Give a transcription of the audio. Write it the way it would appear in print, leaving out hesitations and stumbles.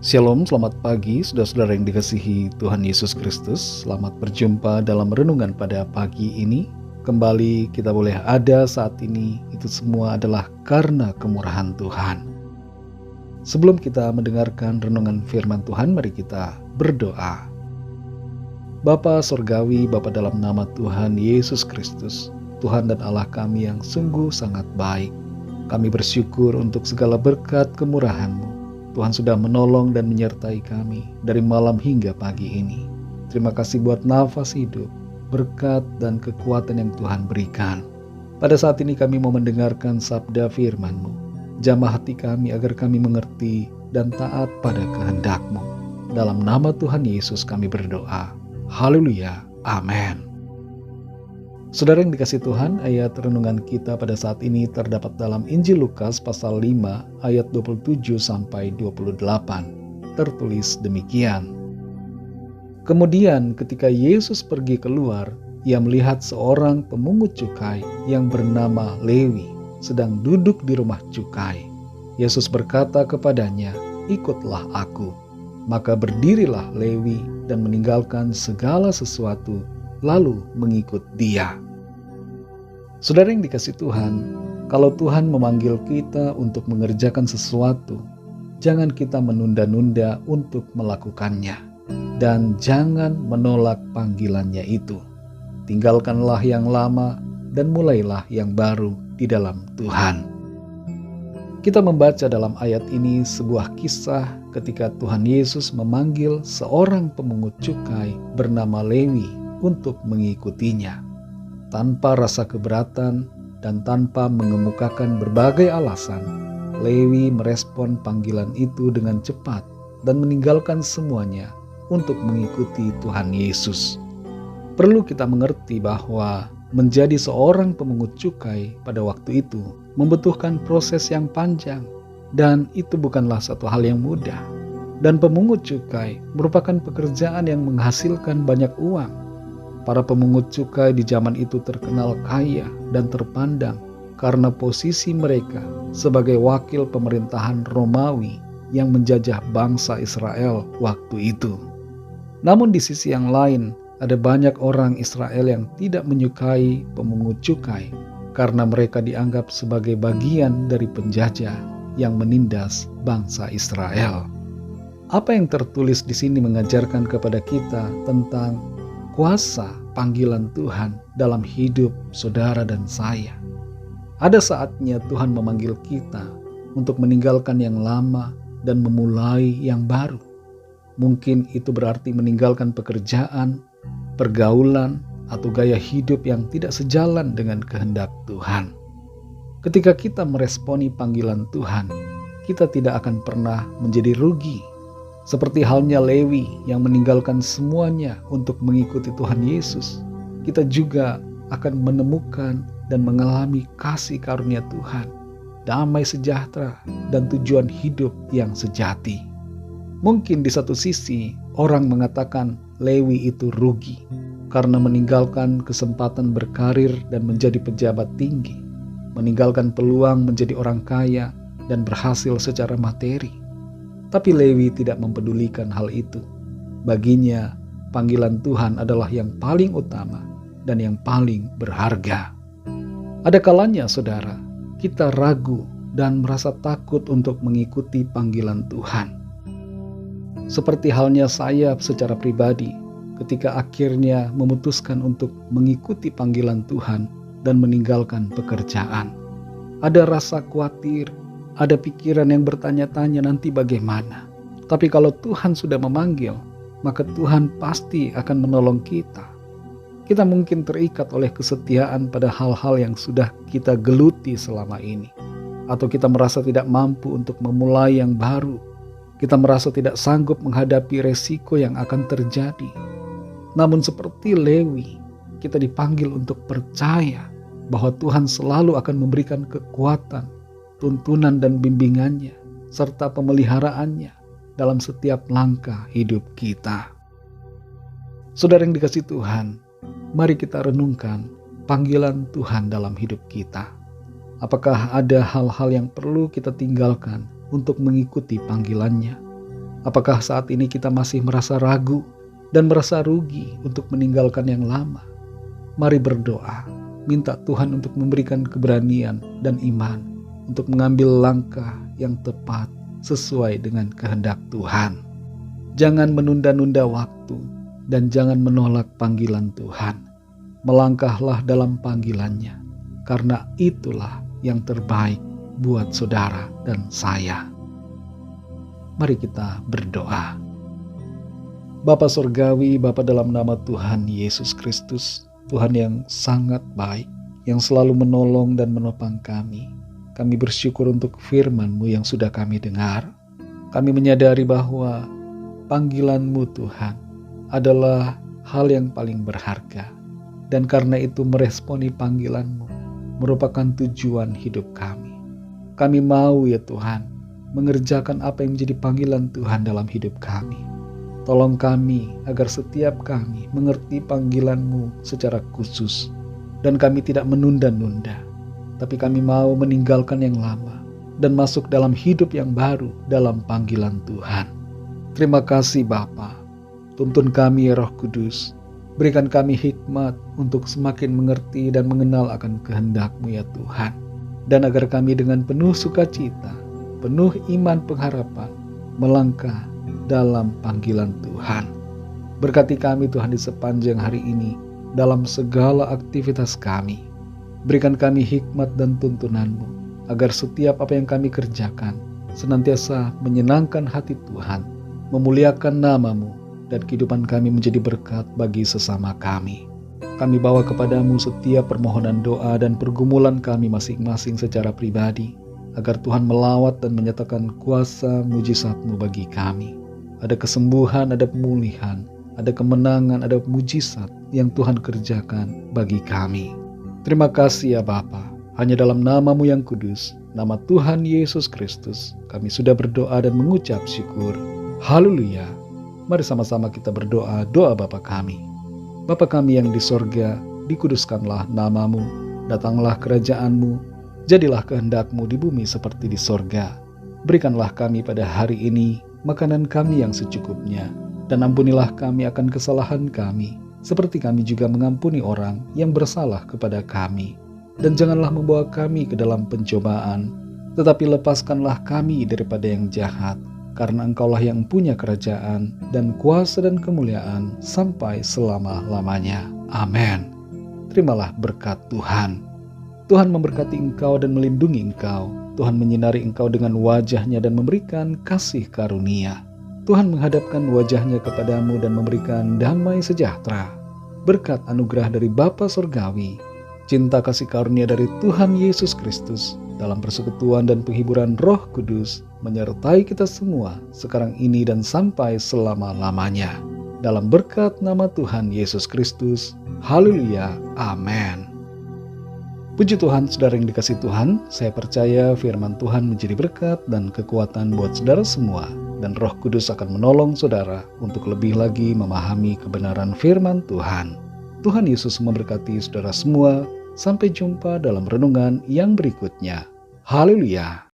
Shalom, selamat pagi saudara-saudara yang dikasihi Tuhan Yesus Kristus. Selamat berjumpa dalam renungan pada pagi ini. Kembali kita boleh ada saat ini, itu semua adalah karena kemurahan Tuhan. Sebelum kita mendengarkan renungan firman Tuhan, mari kita berdoa. Bapa Surgawi, Bapa dalam nama Tuhan Yesus Kristus, Tuhan dan Allah kami yang sungguh sangat baik. Kami bersyukur untuk segala berkat kemurahan-Mu. Tuhan sudah menolong dan menyertai kami dari malam hingga pagi ini. Terima kasih buat nafas hidup, berkat dan kekuatan yang Tuhan berikan. Pada saat ini kami mau mendengarkan sabda firman-Mu. Jamah hati kami agar kami mengerti dan taat pada kehendak-Mu. Dalam nama Tuhan Yesus kami berdoa. Haleluya. Amin. Saudara yang dikasih Tuhan, ayat renungan kita pada saat ini terdapat dalam Injil Lukas pasal 5 ayat 27 sampai 28. Tertulis demikian. Kemudian ketika Yesus pergi keluar, ia melihat seorang pemungut cukai yang bernama Lewi sedang duduk di rumah cukai. Yesus berkata kepadanya, "Ikutlah aku." Maka berdirilah Lewi dan meninggalkan segala sesuatu lalu mengikut Dia. Saudara yang dikasih Tuhan, kalau Tuhan memanggil kita untuk mengerjakan sesuatu, jangan kita menunda-nunda untuk melakukannya, dan jangan menolak panggilannya itu. Tinggalkanlah yang lama dan mulailah yang baru di dalam Tuhan. Kita membaca dalam ayat ini sebuah kisah ketika Tuhan Yesus memanggil seorang pemungut cukai bernama Lewi untuk mengikutinya. Tanpa rasa keberatan dan tanpa mengemukakan berbagai alasan, Lewi merespon panggilan itu dengan cepat dan meninggalkan semuanya untuk mengikuti Tuhan Yesus. Perlu kita mengerti bahwa menjadi seorang pemungut cukai pada waktu itu membutuhkan proses yang panjang, dan itu bukanlah satu hal yang mudah. Dan pemungut cukai merupakan pekerjaan yang menghasilkan banyak uang. Para pemungut cukai di zaman itu terkenal kaya dan terpandang karena posisi mereka sebagai wakil pemerintahan Romawi yang menjajah bangsa Israel waktu itu. Namun di sisi yang lain, ada banyak orang Israel yang tidak menyukai pemungut cukai karena mereka dianggap sebagai bagian dari penjajah yang menindas bangsa Israel. Apa yang tertulis di sini mengajarkan kepada kita tentang kuasa panggilan Tuhan dalam hidup saudara dan saya. Ada saatnya Tuhan memanggil kita untuk meninggalkan yang lama dan memulai yang baru. Mungkin itu berarti meninggalkan pekerjaan, pergaulan, atau gaya hidup yang tidak sejalan dengan kehendak Tuhan. Ketika kita meresponi panggilan Tuhan, kita tidak akan pernah menjadi rugi. Seperti halnya Lewi yang meninggalkan semuanya untuk mengikuti Tuhan Yesus, kita juga akan menemukan dan mengalami kasih karunia Tuhan, damai sejahtera, dan tujuan hidup yang sejati. Mungkin di satu sisi orang mengatakan Lewi itu rugi karena meninggalkan kesempatan berkarir dan menjadi pejabat tinggi, meninggalkan peluang menjadi orang kaya dan berhasil secara materi. Tapi Lewi tidak mempedulikan hal itu. Baginya, panggilan Tuhan adalah yang paling utama dan yang paling berharga. Ada kalanya, saudara, kita ragu dan merasa takut untuk mengikuti panggilan Tuhan. Seperti halnya saya secara pribadi, ketika akhirnya memutuskan untuk mengikuti panggilan Tuhan dan meninggalkan pekerjaan. Ada rasa khawatir, ada pikiran yang bertanya-tanya nanti bagaimana. Tapi kalau Tuhan sudah memanggil, maka Tuhan pasti akan menolong kita. Kita mungkin terikat oleh kesetiaan pada hal-hal yang sudah kita geluti selama ini. Atau kita merasa tidak mampu untuk memulai yang baru. Kita merasa tidak sanggup menghadapi resiko yang akan terjadi. Namun seperti Lewi, kita dipanggil untuk percaya bahwa Tuhan selalu akan memberikan kekuatan, tuntunan dan bimbingannya, serta pemeliharaannya dalam setiap langkah hidup kita. Saudara yang dikasih Tuhan, mari kita renungkan panggilan Tuhan dalam hidup kita. Apakah ada hal-hal yang perlu kita tinggalkan untuk mengikuti panggilannya? Apakah saat ini kita masih merasa ragu dan merasa rugi untuk meninggalkan yang lama? Mari berdoa, minta Tuhan untuk memberikan keberanian dan iman untuk mengambil langkah yang tepat sesuai dengan kehendak Tuhan. Jangan menunda-nunda waktu dan jangan menolak panggilan Tuhan. Melangkahlah dalam panggilannya, karena itulah yang terbaik buat saudara dan saya. Mari kita berdoa. Bapa Surgawi, Bapa dalam nama Tuhan Yesus Kristus, Tuhan yang sangat baik, yang selalu menolong dan menopang kami. Kami bersyukur untuk firman-Mu yang sudah kami dengar. Kami menyadari bahwa panggilan-Mu Tuhan adalah hal yang paling berharga. Dan karena itu meresponi panggilan-Mu merupakan tujuan hidup kami. Kami mau ya Tuhan mengerjakan apa yang menjadi panggilan Tuhan dalam hidup kami. Tolong kami agar setiap kami mengerti panggilan-Mu secara khusus. Dan kami tidak menunda-nunda. Tapi kami mau meninggalkan yang lama dan masuk dalam hidup yang baru dalam panggilan Tuhan. Terima kasih Bapa. Tuntun kami ya Roh Kudus. Berikan kami hikmat untuk semakin mengerti dan mengenal akan kehendak-Mu ya Tuhan. Dan agar kami dengan penuh sukacita, penuh iman pengharapan, melangkah dalam panggilan Tuhan. Berkati kami Tuhan di sepanjang hari ini, dalam segala aktivitas kami. Berikan kami hikmat dan tuntunan-Mu, agar setiap apa yang kami kerjakan senantiasa menyenangkan hati Tuhan, memuliakan nama-Mu, dan kehidupan kami menjadi berkat bagi sesama kami. Kami bawa kepadamu setiap permohonan doa dan pergumulan kami masing-masing secara pribadi, agar Tuhan melawat dan menyatakan kuasa mujizat-Mu bagi kami. Ada kesembuhan, ada pemulihan, ada kemenangan, ada mujizat yang Tuhan kerjakan bagi kami. Terima kasih ya Bapa. Hanya dalam nama-Mu yang kudus, nama Tuhan Yesus Kristus, kami sudah berdoa dan mengucap syukur. Haleluya. Mari sama-sama kita berdoa doa Bapa kami. Bapa kami yang di sorga, dikuduskanlah nama-Mu, datanglah kerajaan-Mu, jadilah kehendak-Mu di bumi seperti di sorga. Berikanlah kami pada hari ini makanan kami yang secukupnya, dan ampunilah kami akan kesalahan kami, seperti kami juga mengampuni orang yang bersalah kepada kami. Dan janganlah membawa kami ke dalam pencobaan, tetapi lepaskanlah kami daripada yang jahat. Karena Engkaulah yang punya kerajaan dan kuasa dan kemuliaan sampai selama-lamanya. Amin. Terimalah berkat Tuhan. Tuhan memberkati engkau dan melindungi engkau. Tuhan menyinari engkau dengan wajah-Nya dan memberikan kasih karunia. Tuhan menghadapkan wajah-Nya kepadamu dan memberikan damai sejahtera. Berkat anugerah dari Bapa Surgawi, cinta kasih karunia dari Tuhan Yesus Kristus, dalam persekutuan dan penghiburan Roh Kudus, menyertai kita semua sekarang ini dan sampai selama-lamanya. Dalam berkat nama Tuhan Yesus Kristus. Haleluya. Amin. Puji Tuhan, saudara yang dikasihi Tuhan, saya percaya firman Tuhan menjadi berkat dan kekuatan buat saudara semua. Dan Roh Kudus akan menolong saudara untuk lebih lagi memahami kebenaran firman Tuhan. Tuhan Yesus memberkati saudara semua. Sampai jumpa dalam renungan yang berikutnya. Haleluya.